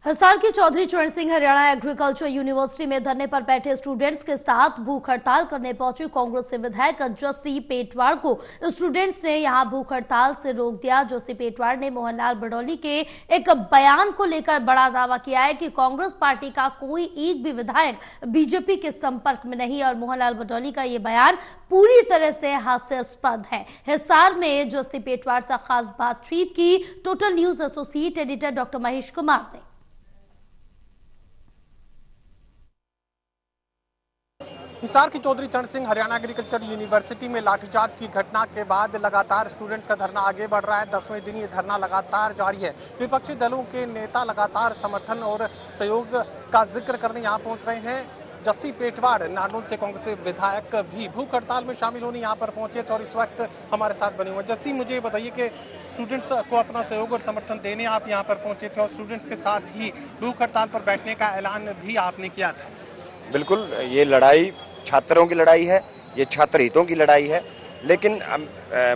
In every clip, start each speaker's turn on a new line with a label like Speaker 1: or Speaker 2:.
Speaker 1: हिसार की चौधरी चरण Singh Haryana agriculture university में धरने पर बैठे स्टूडेंट्स के साथ भूख हड़ताल करने पहुंचे कांग्रेस से विधायक जस्सी पेटवाड़ को स्टूडेंट्स ने यहां भूख हड़ताल से रोक दिया। जस्सी पेटवाड़ ने मोहनलाल बडौली के एक बयान को लेकर बड़ा दावा किया है कि कांग्रेस पार्टी का कोई एक भी विधायक बीजेपी के संपर्क में नहीं और मोहनलाल बडौली का ये बयान पूरी तरह से हास्यास्पद है। हिसार में जस्सी पेटवाड़ से खास बातचीत की total news associate editor doctor Mahesh Kumar ने।
Speaker 2: हिसार की चौधरी चरण सिंह हरियाणा एग्रीकल्चर यूनिवर्सिटी में लाठीचार्ज की घटना के बाद लगातार स्टूडेंट्स का धरना आगे बढ़ रहा है। 10वें दिन ये धरना लगातार जारी है। विपक्षी दलों के नेता लगातार समर्थन और सहयोग का जिक्र करने यहाँ पहुंच रहे हैं। जस्सी पेटवाड़ नारनौल से कांग्रेस विधायक भी भूख हड़ताल में शामिल होने यहाँ पर पहुंचे थे और इस वक्त हमारे साथ बने हुए। जस्सी, मुझे बताइए कि स्टूडेंट्स को अपना सहयोग और समर्थन देने आप यहाँ पर पहुंचे थे और स्टूडेंट्स के साथ ही भूख हड़ताल पर बैठने का ऐलान भी आपने किया था।
Speaker 3: बिल्कुल, ये लड़ाई छात्रों की लड़ाई है, ये छात्र हितों की लड़ाई है, लेकिन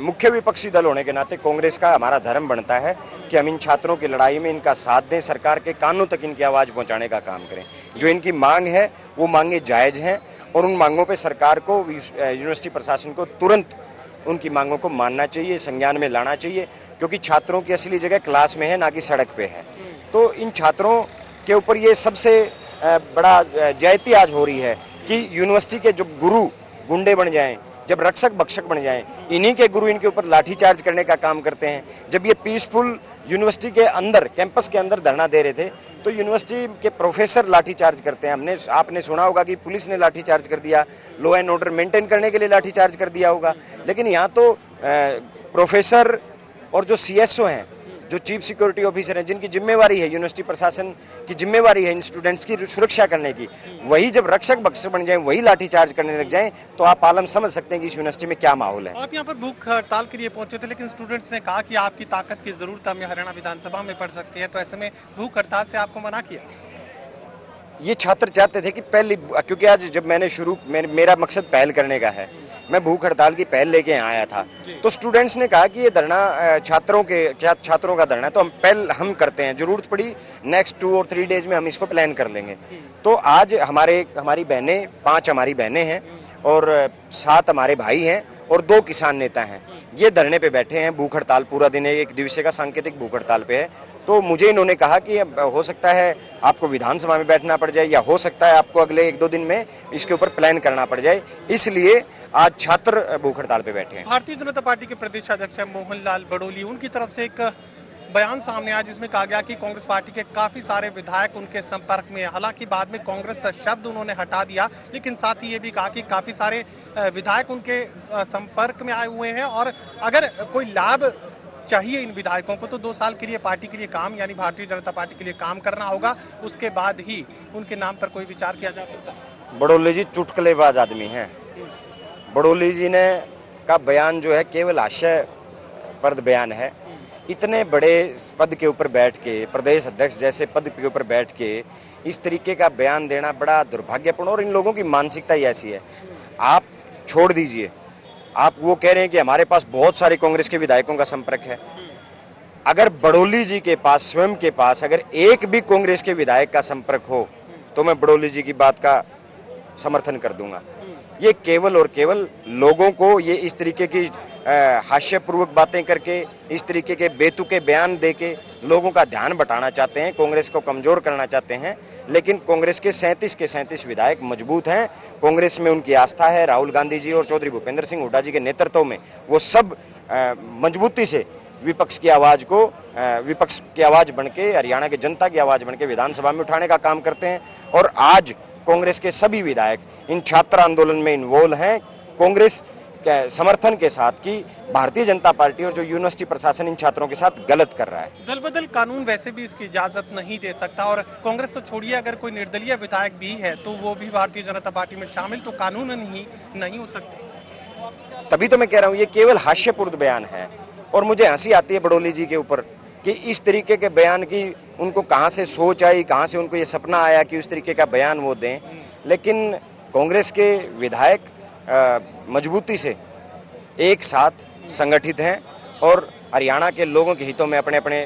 Speaker 3: मुख्य विपक्षी दल होने के नाते कांग्रेस का हमारा धर्म बनता है कि हम इन छात्रों की लड़ाई में इनका साथ दें, सरकार के कानों तक इनकी आवाज़ पहुंचाने का काम करें। जो इनकी मांग है वो मांगे जायज़ हैं और उन मांगों पे सरकार को, यूनिवर्सिटी प्रशासन को तुरंत उनकी मांगों को मानना चाहिए, संज्ञान में लाना चाहिए, क्योंकि छात्रों की असली जगह क्लास में है, ना कि सड़क पे है। तो इन छात्रों के ऊपर ये सबसे बड़ा ज्यादती आज हो रही है कि यूनिवर्सिटी के जो गुरु गुंडे बन जाएं, जब रक्षक भक्षक बन जाएं, इन्हीं के गुरु इनके ऊपर लाठीचार्ज करने का काम करते हैं। जब ये पीसफुल यूनिवर्सिटी के अंदर, कैंपस के अंदर धरना दे रहे थे, तो यूनिवर्सिटी के प्रोफेसर लाठीचार्ज करते हैं। आपने सुना होगा कि पुलिस ने लाठीचार्ज कर दिया, लॉ एंड ऑर्डर मेंटेन करने के लिए लाठीचार्ज कर दिया होगा, लेकिन यहाँ तो प्रोफेसर और जो CSO हैं, जो चीफ सिक्योरिटी ऑफिसर हैं, जिनकी जिम्मेवारी है, यूनिवर्सिटी प्रशासन की जिम्मेवारी है इन स्टूडेंट्स की सुरक्षा करने की, वही जब रक्षक भक्षक बन जाएं, वही लाठीचार्ज करने लग जाएं, तो आप आलम समझ सकते हैं कि इस यूनिवर्सिटी में क्या माहौल है।
Speaker 2: आप यहाँ पर भूख हड़ताल के लिए पहुंचे थे, लेकिन स्टूडेंट्स ने कहा कि आपकी ताकत की जरूरत हमें हरियाणा विधानसभा में पड़ सकती है, तो ऐसे में भूख हड़ताल से आपको मना किया?
Speaker 3: ये छात्र चाहते थे कि पहले, क्योंकि आज जब मेरा मकसद पहल करने का है, मैं भूख हड़ताल की पहल लेके आया था, तो स्टूडेंट्स ने कहा कि ये धरना छात्रों का धरना है, तो हम करते हैं, जरूरत पड़ी नेक्स्ट 2 और 3 डेज में हम इसको प्लान कर लेंगे। तो आज हमारी बहनें, 5 हमारी बहनें हैं और 7 हमारे भाई हैं और 2 किसान नेता हैं, ये धरने पे बैठे हैं। भूख हड़ताल पूरा दिन है, 1 दिवसीय का सांकेतिक भूख हड़ताल पे है। तो मुझे इन्होंने कहा कि हो सकता है आपको विधानसभा में बैठना पड़ जाए, या हो सकता है आपको अगले 1-2 दिन में इसके ऊपर प्लान करना पड़ जाए, इसलिए आज छात्र भूख हड़ताल पे बैठे हैं।
Speaker 2: भारतीय जनता पार्टी के प्रदेश अध्यक्ष मोहनलाल बडौली, उनकी तरफ से एक बयान सामने आया जिसमें कहा गया कि कांग्रेस पार्टी के काफी सारे विधायक उनके संपर्क में, हालांकि बाद में कांग्रेस शब्द उन्होंने हटा दिया, लेकिन साथ ही ये भी कहा कि काफी सारे विधायक उनके संपर्क में आए हुए हैं और अगर कोई लाभ चाहिए इन विधायकों को तो 2 साल के लिए पार्टी के लिए काम, यानी भारतीय जनता पार्टी के लिए काम करना होगा, उसके बाद ही उनके नाम पर कोई विचार किया जा सकता है।
Speaker 3: बडौली जी चुटकुलेबाज आदमी हैं। बडौली जी ने का बयान जो है केवल हास्यास्पद बयान है। इतने बड़े पद के ऊपर बैठ के, प्रदेश अध्यक्ष जैसे पद के ऊपर बैठ के इस तरीके का बयान देना बड़ा दुर्भाग्यपूर्ण, और इन लोगों की मानसिकता ही ऐसी है। आप छोड़ दीजिए, आप वो कह रहे हैं कि हमारे पास बहुत सारे कांग्रेस के विधायकों का संपर्क है। अगर बडौली जी के पास, स्वयं के पास अगर एक भी कांग्रेस के विधायक का संपर्क हो, तो मैं बडौली जी की बात का समर्थन कर दूंगा। ये केवल और केवल लोगों को ये इस तरीके की हास्यपूर्वक बातें करके, इस तरीके के बेतुके बयान देके लोगों का ध्यान बटाना चाहते हैं, कांग्रेस को कमजोर करना चाहते हैं। लेकिन कांग्रेस के 37 विधायक मजबूत हैं, कांग्रेस में उनकी आस्था है। राहुल गांधी जी और चौधरी भूपेंद्र सिंह हुड्डा जी के नेतृत्व में वो सब मजबूती से विपक्ष की आवाज़ बन के, हरियाणा की जनता की आवाज़ बन के विधानसभा में उठाने का काम करते हैं। और आज कांग्रेस के सभी विधायक इन छात्र आंदोलन में इन्वॉल्व हैं, कांग्रेस के समर्थन के साथ, कि भारतीय जनता पार्टी और जो यूनिवर्सिटी प्रशासन इन छात्रों के साथ गलत कर रहा है।
Speaker 2: दल बदल कानून वैसे भी इसकी इजाजत नहीं दे सकता, और कांग्रेस तो छोड़िए, अगर कोई निर्दलीय विधायक भी है तो वो भी भारतीय जनता पार्टी में शामिल तो कानून नहीं हो सकते।
Speaker 3: तभी तो मैं कह रहा हूँ ये केवल हास्यपूर्ण बयान है, और मुझे हंसी आती है बडौली जी के ऊपर कि इस तरीके के बयान की उनको कहाँ से सोच आई, कहाँ से उनको ये सपना आया कि उस तरीके का बयान वो दें। लेकिन कांग्रेस के विधायक मजबूती से एक साथ संगठित हैं और हरियाणा के लोगों के हितों में अपने अपने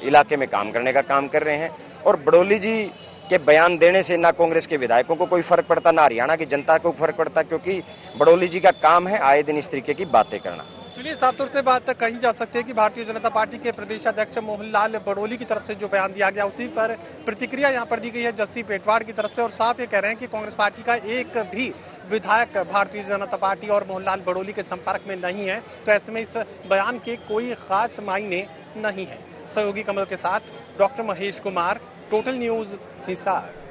Speaker 3: इलाके में काम करने का काम कर रहे हैं। और बड़ोली जी के बयान देने से ना कांग्रेस के विधायकों को कोई फर्क पड़ता, ना हरियाणा की जनता को फर्क पड़ता, क्योंकि बड़ोली जी का काम है आए दिन इस तरीके की बातें करना।
Speaker 2: चलिए, साफ तौर से बात कही जा सकती है कि भारतीय जनता पार्टी के प्रदेश अध्यक्ष मोहनलाल बड़ोली की तरफ से जो बयान दिया गया उसी पर प्रतिक्रिया यहाँ पर दी गई है जस्सी पेटवाड़ की तरफ से, और साफ ये कह रहे हैं कि कांग्रेस पार्टी का एक भी विधायक भारतीय जनता पार्टी और मोहनलाल बड़ोली के संपर्क में नहीं है, तो ऐसे में इस बयान के कोई खास मायने नहीं है। सहयोगी कमल के साथ doctor Mahesh Kumar, total news, Hisar.